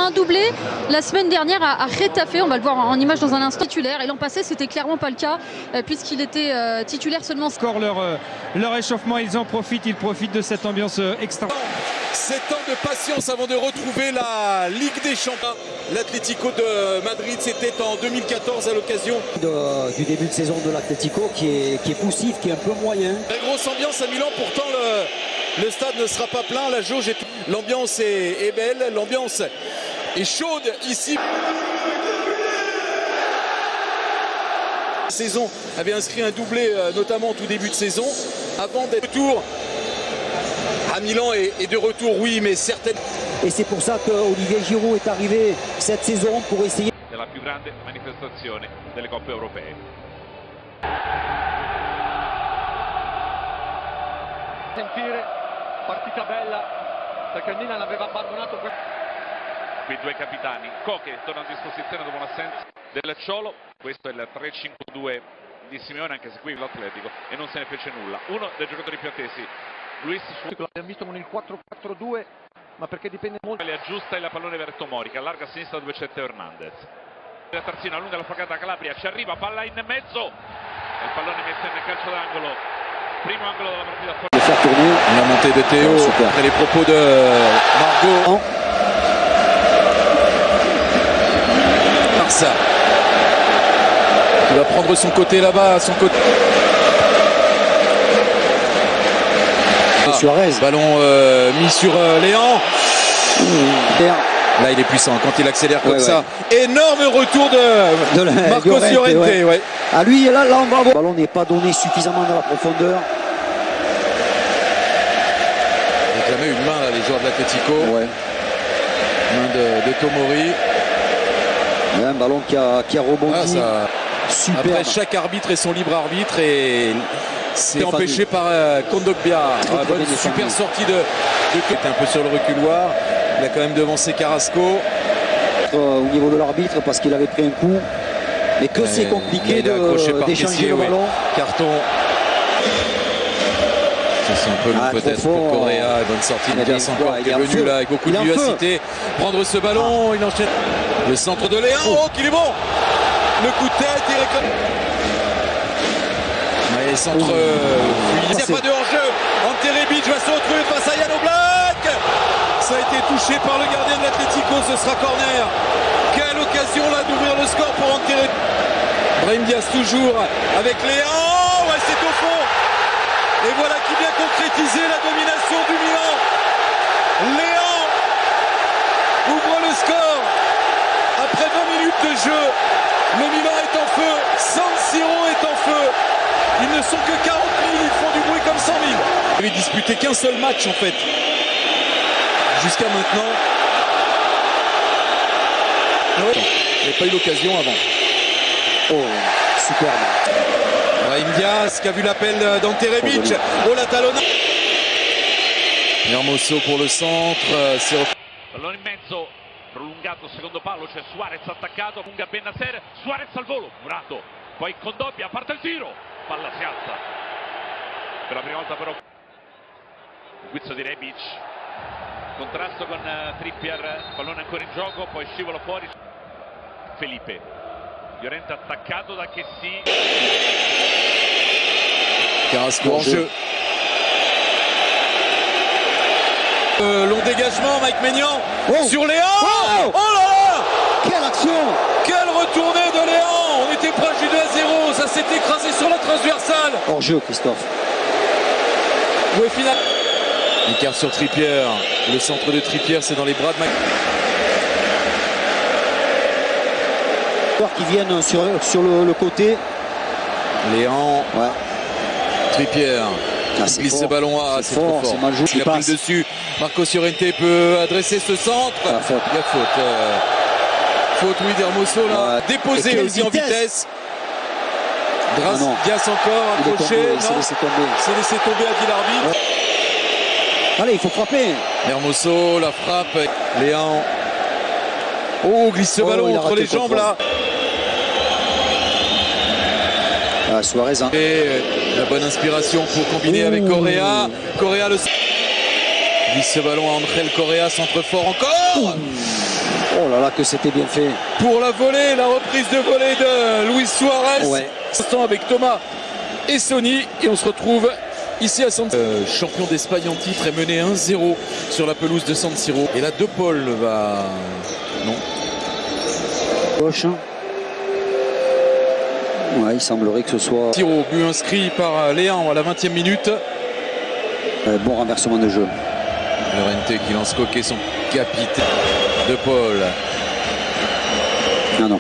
un doublé la semaine dernière à Getafe, on va le voir en image dans un instant, titulaire. Et l'an passé, c'était clairement pas le cas, puisqu'il était titulaire seulement. Encore leur échauffement, ils profitent de cette ambiance extra. 7 ans de patience avant de retrouver la Ligue des Champions. L'Atlético de Madrid, c'était en 2014 à l'occasion du début de saison de l'Atlético qui est poussif, qui est un peu moyen. Très grosse ambiance à Milan, pourtant le stade ne sera pas plein, la jauge est... L'ambiance est belle, l'ambiance est chaude ici. La saison avait inscrit un doublé notamment au tout début de saison avant d'être retour. À Milan est de retour, oui, mais certaines... Et c'est pour ça qu'Olivier Giroud est arrivé cette saison pour essayer... Della più grande manifestazione delle coppe europee. Sentire, partita bella, perché il Milan aveva abbandonato... Qui due capitani, Koke torna a disposizione dopo un'assenza del Cholo, questo è il 3-5-2 di Simeone, anche se qui l'Atletico e non se ne fece nulla. Uno dei giocatori più attesi, Luis, l'abbiamo visto con il 4-4-2, ma perché dipende molto. Le aggiusta il pallone verso Tomori, che allarga a sinistra dove c'è Teo Hernandez. La Tarzino allunga la facata a Calabria, ci arriva, palla in mezzo, e il pallone messo in calcio d'angolo, primo angolo della partita. De faire tourner. La montée de Théo, après les propos de Margot. Barça, qui va prendre son côté là-bas, son côté. Suarez. Ballon mis sur Léan. Là il est puissant quand il accélère comme ça. Énorme retour de Marco Llorente. Ouais. À lui, là on va voir. Le ballon n'est pas donné suffisamment dans la profondeur. Il réclamait une main là, les joueurs de l'Atlético. Ouais. Main de Tomori. Un ballon qui a rebondi. Super. Après chaque arbitre et son libre arbitre et c'est empêché par Kondogbia. Super sortie de qui était un peu sur le reculoir. Il a quand même devancé Carrasco. Au niveau de l'arbitre parce qu'il avait pris un coup. Mais que c'est compliqué d'échanger le ballon. Carton. C'est un peu long peut-être pour Correa. Bonne sortie de Diaz encore qui est venu là avec beaucoup de vivacité. Prendre ce ballon, il enchaîne. Le centre de Léon, oh qu'il est bon. Le coup de tête, il réclame. Et centre il n'y a pas de hors-jeu. Ante Rebic va se retrouver face à Jan Oblak. Ça a été touché par le gardien de l'Atlético, ce sera corner. Quelle occasion là d'ouvrir le score pour Ante Rebic. Brahim Diaz toujours avec Léon. Ouais, c'est au fond. Et voilà qui vient concrétiser la domination du Milan. Léon ouvre le score. Après 20 minutes de jeu, le Milan est en feu. San Siro est en feu. Ils ne sont que 40 000, ils font du bruit comme 100 000. Ils n'avaient disputé qu'un seul match en fait. Jusqu'à maintenant. Il n'y avait pas eu l'occasion avant. Oh, superbe. Brahim Diaz qui a vu l'appel d'Ante Rebic. Oh la talonna. Hermoso pour le centre. Pallone in mezzo, prolungato secondo palo, c'è Suarez attaccato, lunga Bennacer, Suarez al volo, Murato, poi Kondogbia, parte il tiro, palla si alza. Per la prima volta però il guizzo di Rebic, contrasto con Trippier, pallone ancora in gioco, poi scivola fuori Felipe, Llorente attaccato da Kessi. Carrasco en jeu. Long dégagement, Mike Maignan sur Léon. Oh là là, quelle action, quelle retournée de Léon. On était proche du 2-0, ça s'est écrasé sur la transversale. Hors jeu, Christophe. Ouais, final. Écart sur Trippier. Le centre de Trippier, c'est dans les bras de Mike. Qui viennent sur le côté. Léon. Ouais. Trippier. Glisse ce ballon, c'est trop fort. Mal joué, il a pris le dessus. Marco Llorente peut adresser ce centre. Il y a faute. Faute, oui, d'Hermoso là. Déposé aussi en vitesse. Diaz encore accroché. C'est laissé tomber, a dit l'arbitre. Ouais. Allez, il faut frapper. Hermoso, la frappe. Léon. Oh, glisse ce ballon entre les jambes là. Suarez. Hein. Et la bonne inspiration pour combiner avec Correa. Correa le glisse ce ballon à Angel Correa, centre fort encore. Oh là là, que c'était bien fait. Pour la volée, la reprise de volée de Luis Suarez. Ouais. Instant avec Thomas et Sonny. Et on se retrouve ici à San Siro. Champion d'Espagne en titre est mené 1-0 sur la pelouse de San Siro. Et là, De Paul va... Non. Gauche. Ouais, il semblerait que ce soit... Siro, but inscrit par Léon à la 20e minute. Bon renversement de jeu. Llorente qui lance coquet son capitaine. De Paul. Non, non.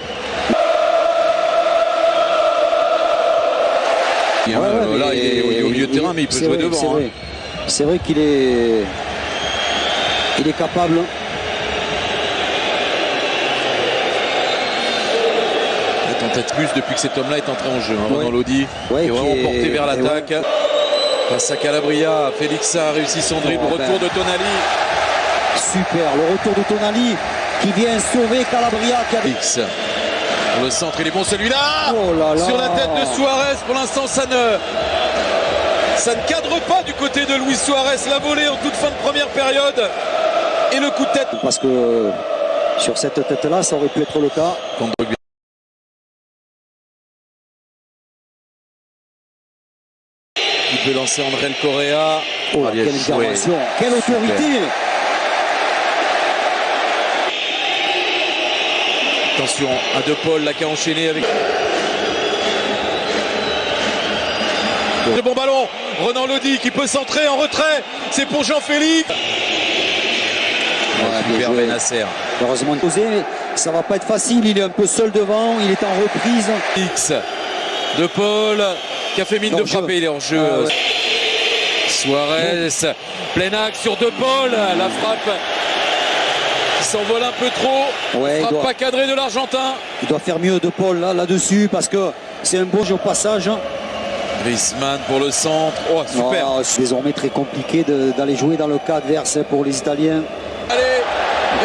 Là, il est au milieu de terrain, mais il peut jouer devant. C'est vrai, c'est vrai qu'il est... Il est capable. La tentative plus depuis que cet homme-là est entré en jeu. Dans Lodi, Ouais, qui est vraiment porté vers l'attaque. Ouais. Face à Calabria, Felixa a réussi son dribble. Retour de Tonali. Super, le retour de Tonali qui vient sauver Calabria. Félix. Pour le centre, il est bon celui-là. Oh là là. Sur la tête de Suarez. Pour l'instant, ça ne cadre pas du côté de Luis Suarez. La volée en toute fin de première période. Et le coup de tête. Parce que sur cette tête-là, ça aurait pu être le cas. Il peut lancer André Correa. Oh, quelle intervention, quelle autorité. Attention à De Paul là qui a enchaîné avec. Le bon ballon, Renan Lodi qui peut centrer en retrait. C'est pour Jean-Félix. Super Benasser. Heureusement posé, mais ça va pas être facile. Il est un peu seul devant, il est en reprise. X. De Paul qui a fait mine de frapper, il est en jeu. Ouais. Suarez, plein axe sur De Paul, la frappe qui s'envole un peu trop. Ouais, frappe pas cadrée de l'Argentin. Il doit faire mieux De Paul là-dessus parce que c'est un beau jeu au passage. Griezmann pour le centre. Oh, super. Oh, c'est désormais très compliqué d'aller jouer dans le cas adverse pour les Italiens. Allez,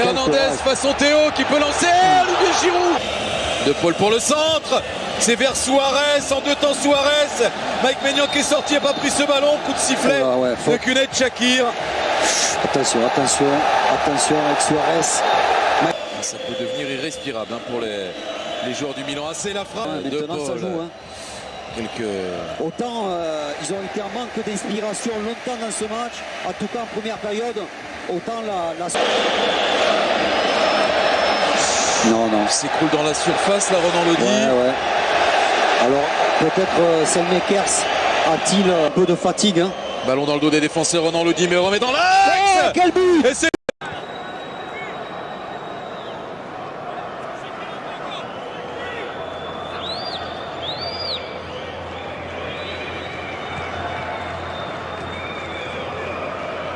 Hernandez façon Théo qui peut lancer. Olivier Giroud. De Paul pour le centre. C'est vers Suarez, en deux temps Suarez. Mike Maignan qui est sorti, n'a pas pris ce ballon. Coup de sifflet de Kounet Shakir. Attention avec Suarez. Ça peut devenir irrespirable pour les joueurs du Milan. C'est la frappe de maintenant Paul. ça joue. Autant ils ont été en manque d'inspiration longtemps dans ce match, en tout cas en première période, autant la... Non. Il s'écroule dans la surface, là, Renan Lodi. Ouais. Alors, peut-être Selmakers a-t-il un peu de fatigue. Ballon dans le dos des défenseurs, Renan Lodi, mais remet dans l'axe. Quel but! Et c'est